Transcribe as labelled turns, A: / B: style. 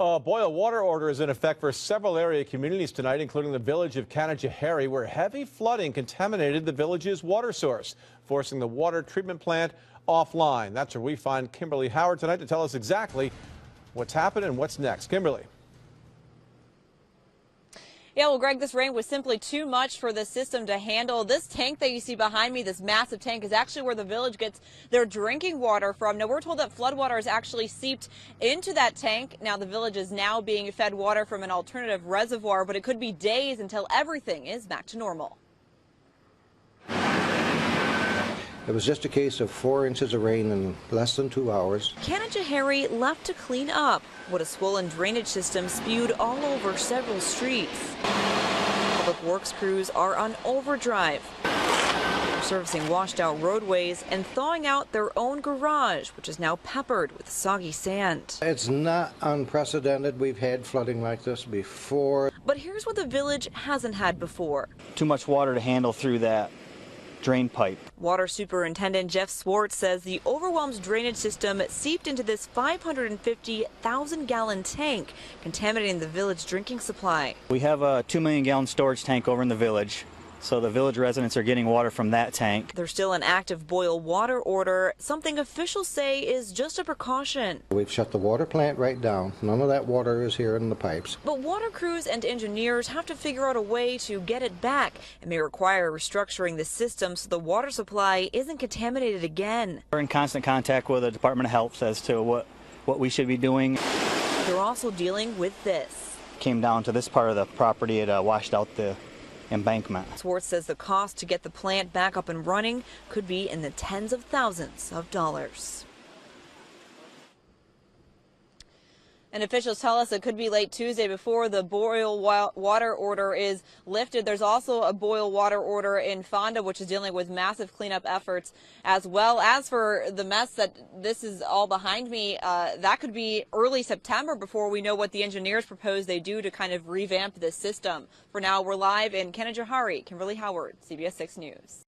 A: A boil water order is in effect for several area communities tonight, including the village of Montgomery, where heavy flooding contaminated the village's water source, forcing the water treatment plant offline. That's where we find Kimberly Howard tonight to tell us exactly what's happened and what's next. Kimberly.
B: Yeah, well, Greg, this rain was simply too much for the system to handle. This tank that you see behind me, this massive tank, is actually where the village gets their drinking water from. Now, we're told that floodwater has actually seeped into that tank. Now, the village is now being fed water from an alternative reservoir, but it could be days until everything is back to normal.
C: It was just a case of 4 inches of rain in less than 2 hours.
B: Montgomery left to clean up what a swollen drainage system spewed all over several streets. Public works crews are on overdrive, servicing washed out roadways and thawing out their own garage, which is now peppered with soggy sand.
C: It's not unprecedented. We've had flooding like this before.
B: But here's what the village hasn't had before.
D: Too much water to handle through that drain pipe.
B: Water Superintendent Jeff Swartz says the overwhelmed drainage system seeped into this 550,000-gallon tank, contaminating the village drinking supply.
D: We have a 2 million gallon storage tank over in the village, so the village residents are getting water from that tank.
B: There's still an active boil water order, something officials say is just a precaution.
C: We've shut the water plant right down. None of that water is here in the pipes.
B: But water crews and engineers have to figure out a way to get it back. It may require restructuring the system so the water supply isn't contaminated again.
D: We're in constant contact with the Department of Health as to what we should be doing.
B: They're also dealing with this.
D: Came down to this part of the property, it washed out the embankment.
B: Swartz says the cost to get the plant back up and running could be in the tens of thousands of dollars. And officials tell us it could be late Tuesday before the boil water order is lifted. There's also a boil water order in Fonda, which is dealing with massive cleanup efforts as well. As for the mess that this is all behind me, that could be early September before we know what the engineers propose they do to kind of revamp this system. For now, we're live in Montgomery. Kimberly Howard, CBS 6 News.